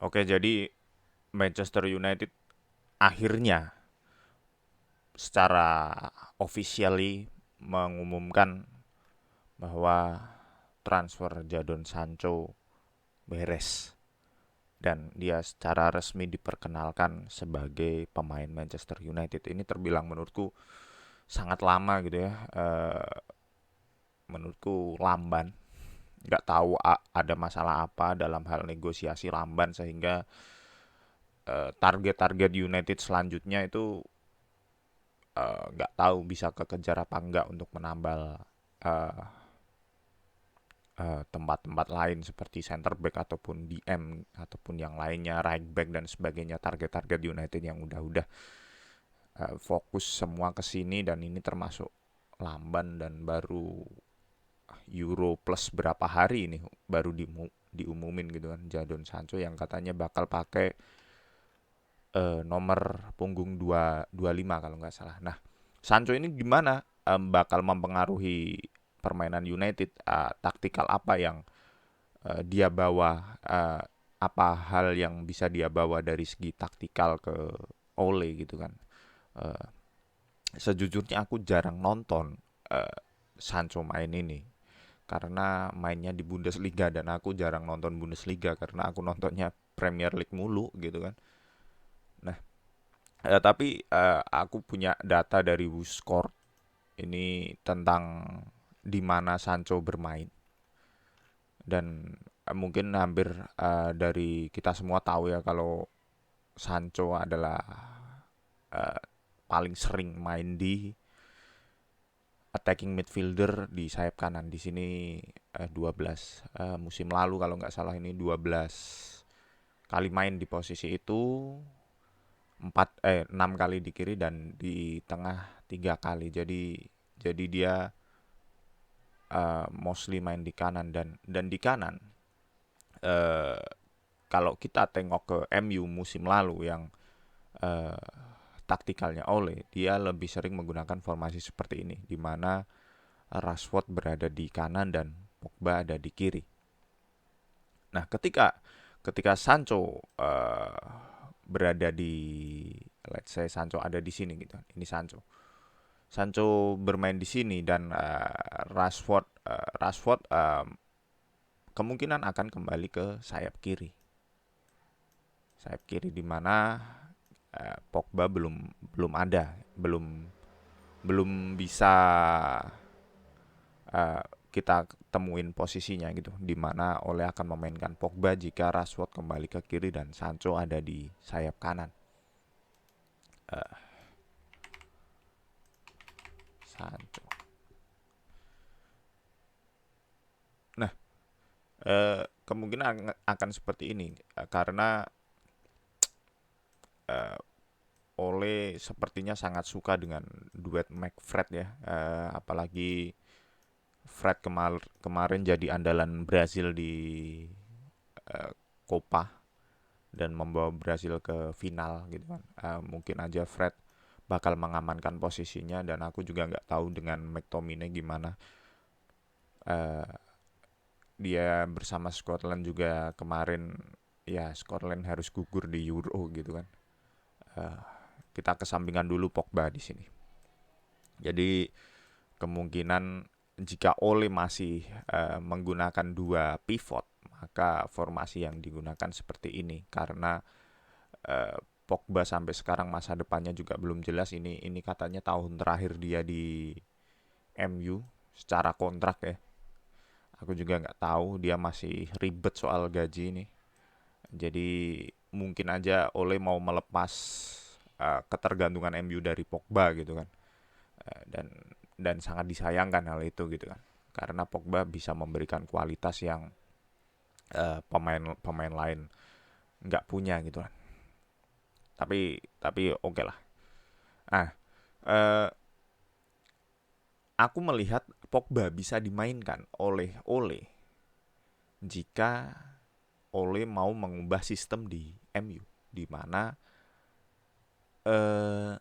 Oke, jadi Manchester United akhirnya secara officially mengumumkan bahwa transfer Jadon Sancho beres dan dia secara resmi diperkenalkan sebagai pemain Manchester United. Ini terbilang menurutku sangat lama gitu ya. Menurutku lamban. Nggak tahu ada masalah apa dalam hal negosiasi lamban sehingga target-target United selanjutnya itu nggak tahu bisa kekejar apa enggak untuk menambal eh, tempat-tempat lain seperti center back ataupun DM ataupun yang lainnya, right back dan sebagainya, target-target United yang udah fokus semua ke sini dan ini termasuk lamban dan baru Euro plus berapa hari ini baru diumumin gitu kan Jadon Sancho yang katanya bakal pakai nomor punggung 225 kalau nggak salah. Nah, Sancho ini gimana bakal mempengaruhi permainan United? Taktikal apa yang dia bawa? Apa hal yang bisa dia bawa dari segi taktikal ke Ole gitu kan? Eh, Sejujurnya aku jarang nonton eh, Sancho main ini karena mainnya di Bundesliga dan aku jarang nonton Bundesliga karena aku nontonnya Premier League mulu gitu kan. Nah, tapi aku punya data dari WhoScored ini tentang di mana Sancho bermain dan mungkin hampir dari kita semua tahu ya kalau Sancho adalah eh, paling sering main di attacking midfielder di sayap kanan. Di sini 12 musim lalu kalau nggak salah ini 12 kali main di posisi itu 6 kali di kiri dan di tengah 3 kali. Jadi dia mostly main di kanan dan di kanan eh, kalau kita tengok ke MU musim lalu yang eh, taktikalnya Ole, dia lebih sering menggunakan formasi seperti ini di mana Rashford berada di kanan dan Pogba ada di kiri. Nah, ketika ketika Sancho berada di let's say Sancho ada di sini gitu. Ini Sancho. Sancho bermain di sini dan Rashford kemungkinan akan kembali ke sayap kiri. Sayap kiri di mana Pogba belum belum ada, belum belum bisa eh, kita temuin posisinya gitu, di mana Ole akan memainkan Pogba jika Rashford kembali ke kiri dan Sancho ada di sayap kanan. Sancho. Nah, kemungkinan akan seperti ini karena eh, Ole sepertinya sangat suka dengan duet McFred ya, apalagi Fred kemarin jadi andalan Brazil di Copa dan membawa Brazil ke final gitu kan. Mungkin aja Fred bakal mengamankan posisinya dan aku juga nggak tahu dengan McTominay gimana. Eh, Dia bersama Scotland juga kemarin ya Scotland harus gugur di Euro gitu kan. Eh, kita kesampingan dulu Pogba di sini. Jadi kemungkinan jika Ole masih menggunakan dua pivot maka formasi yang digunakan seperti ini karena Pogba sampai sekarang masa depannya juga belum jelas. Ini katanya tahun terakhir dia di MU secara kontrak ya. Aku juga nggak tahu dia masih ribet soal gaji ini. Jadi mungkin aja Ole mau melepas ketergantungan MU dari Pogba gitu kan. Dan sangat disayangkan hal itu gitu kan. Karena Pogba bisa memberikan kualitas yang pemain lain nggak punya gitu kan. Tapi oke okay lah. Ah, eh, aku melihat Pogba bisa dimainkan oleh Ole jika Ole mau mengubah sistem di MU di mana eh,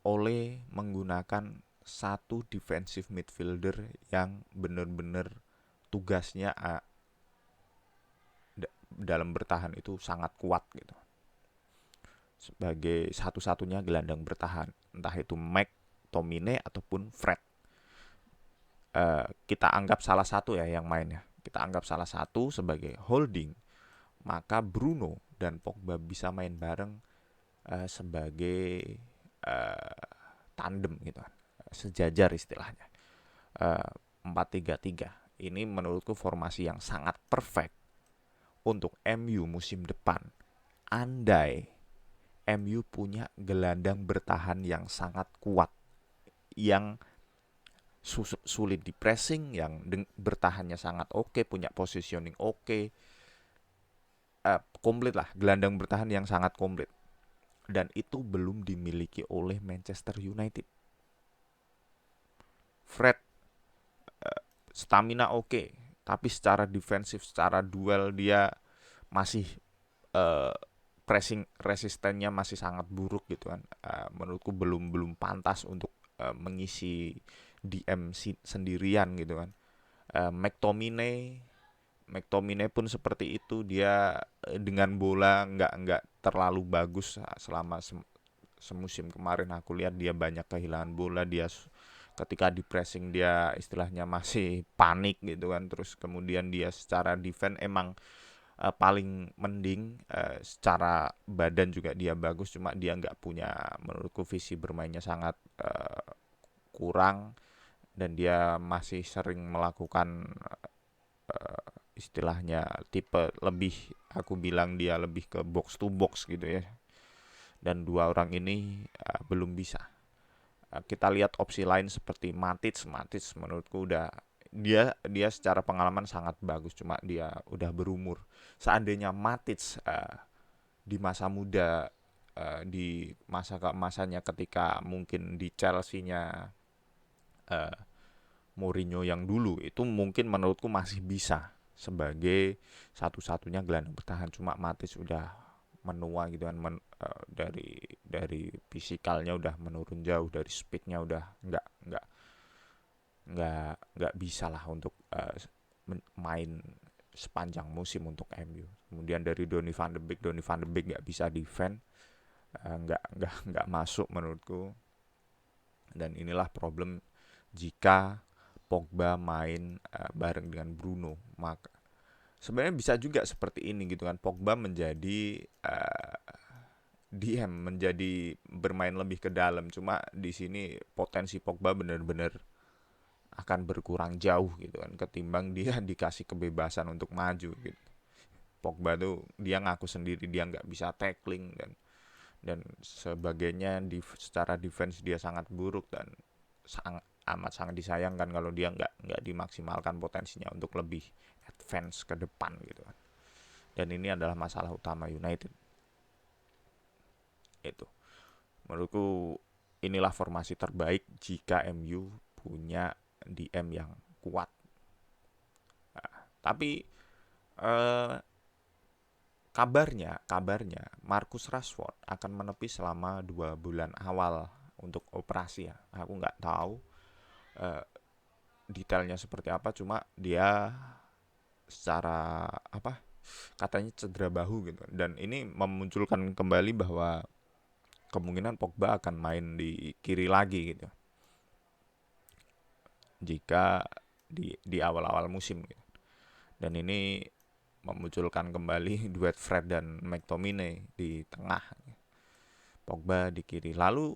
Ole menggunakan satu defensive midfielder yang benar-benar tugasnya dalam bertahan itu sangat kuat gitu. Sebagai satu-satunya gelandang bertahan, entah itu McTominay ataupun Fred. Kita anggap salah satu ya yang mainnya. Kita anggap salah satu sebagai holding, maka Bruno dan Pogba bisa main bareng sebagai uh, tandem gitu kan. Sejajar istilahnya. Uh, 4-3-3. Ini menurutku formasi yang sangat perfect untuk MU musim depan. Andai MU punya gelandang bertahan yang sangat kuat, yang sulit di pressing, yang bertahannya sangat oke, punya positioning oke, komplit lah, gelandang bertahan yang sangat komplit. Dan itu belum dimiliki oleh Manchester United. Fred stamina oke, tapi secara defensif, secara duel dia masih uh, pressing resistennya masih sangat buruk gitu kan. Menurutku belum pantas untuk mengisi DM sendirian gitu kan. McTominay pun seperti itu, dia dengan bola nggak terlalu bagus selama semusim kemarin. Aku lihat dia banyak kehilangan bola, dia ketika di pressing dia istilahnya masih panik gitu kan. Terus kemudian dia secara defense emang paling mending, secara badan juga dia bagus, cuma dia nggak punya, menurutku visi bermainnya sangat kurang, dan dia masih sering melakukan istilahnya tipe lebih, aku bilang dia lebih ke box to box gitu ya. Dan dua orang ini belum bisa. Kita lihat opsi lain seperti Matic menurutku udah, dia secara pengalaman sangat bagus, cuma dia udah berumur. Seandainya Matic di masa muda, di masanya ketika mungkin di Chelsea-nya Mourinho yang dulu, itu mungkin menurutku masih bisa sebagai satu-satunya gelandang bertahan. Cuma Matic udah menua gitu kan, dari fisikalnya udah menurun jauh, dari speednya udah nggak bisa lah untuk main sepanjang musim untuk MU. Kemudian dari Donny van de Beek nggak bisa defend, nggak masuk menurutku. Dan inilah problem jika Pogba main bareng dengan Bruno. Maka sebenarnya bisa juga seperti ini gitu kan, Pogba menjadi DM, menjadi bermain lebih ke dalam. Cuma di sini potensi Pogba benar-benar akan berkurang jauh gitu kan, ketimbang dia dikasih kebebasan untuk maju gitu. Pogba tuh dia ngaku sendiri dia nggak bisa tackling dan sebagainya, secara defense dia sangat buruk, dan amat sangat disayangkan kalau dia nggak dimaksimalkan potensinya untuk lebih advance ke depan gitu kan. Dan ini adalah masalah utama United. Itu menurutku inilah formasi terbaik jika MU punya DM yang kuat. Nah, tapi kabarnya Marcus Rashford akan menepi selama 2 bulan awal untuk operasi ya. Aku nggak tahu detailnya seperti apa, cuma dia secara apa, katanya cedera bahu gitu. Dan ini memunculkan kembali bahwa kemungkinan Pogba akan main di kiri lagi gitu jika di awal-awal musim gitu. Dan ini memunculkan kembali duet Fred dan McTominay di tengah, Pogba di kiri. Lalu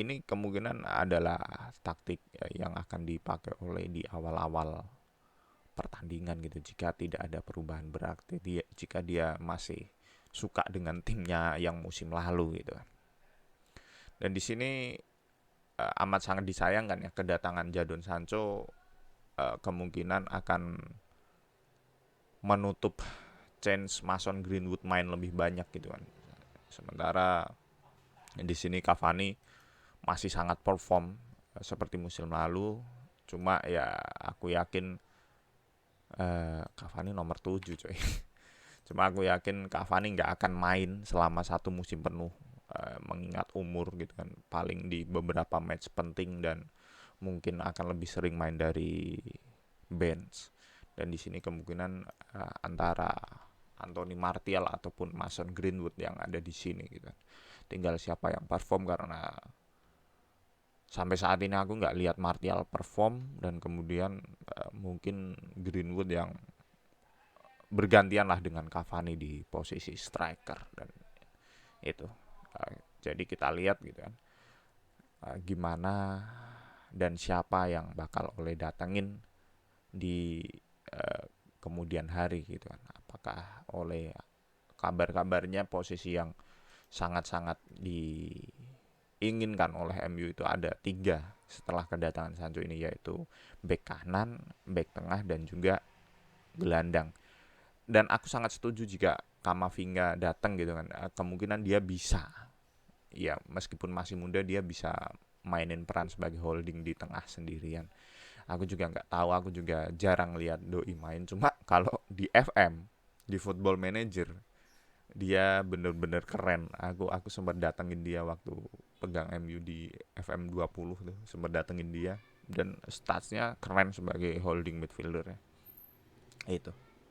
ini kemungkinan adalah taktik yang akan dipakai oleh di awal-awal pertandingan gitu, jika tidak ada perubahan berarti jika dia masih suka dengan timnya yang musim lalu gitu. Dan di sini amat sangat disayangkan ya, kedatangan Jadon Sancho kemungkinan akan menutup chance Mason Greenwood main lebih banyak gitu kan. Sementara di sini Cavani masih sangat perform seperti musim lalu. Cuma ya aku yakin Cavani nomor 7 coy. Cuma aku yakin Cavani nggak akan main selama satu musim penuh, mengingat umur gitu kan. Paling di beberapa match penting, dan mungkin akan lebih sering main dari bench. Dan di sini kemungkinan antara Anthony Martial ataupun Mason Greenwood yang ada di sini gitu. Tinggal siapa yang perform, karena sampai saat ini aku nggak lihat Martial perform, dan kemudian mungkin Greenwood yang bergantian lah dengan Cavani di posisi striker, dan itu. Jadi kita lihat gitu kan, gimana dan siapa yang bakal oleh datengin di eh, kemudian hari gitu kan. Apakah oleh, kabar-kabarnya posisi yang sangat-sangat diinginkan oleh MU itu ada tiga setelah kedatangan Sancho ini, yaitu bek kanan, bek tengah, dan juga gelandang. Dan aku sangat setuju jika Kamavinga datang gitu kan. Kemungkinan dia bisa, ya meskipun masih muda, dia bisa mainin peran sebagai holding di tengah sendirian. Aku juga nggak tahu, aku juga jarang lihat Doi main. Cuma kalau di FM, di Football Manager, dia bener-bener keren. Aku sempat datengin dia waktu pegang MU di FM 20 tuh, sempat datengin dia, dan statsnya keren sebagai holding midfielder ya. Itu.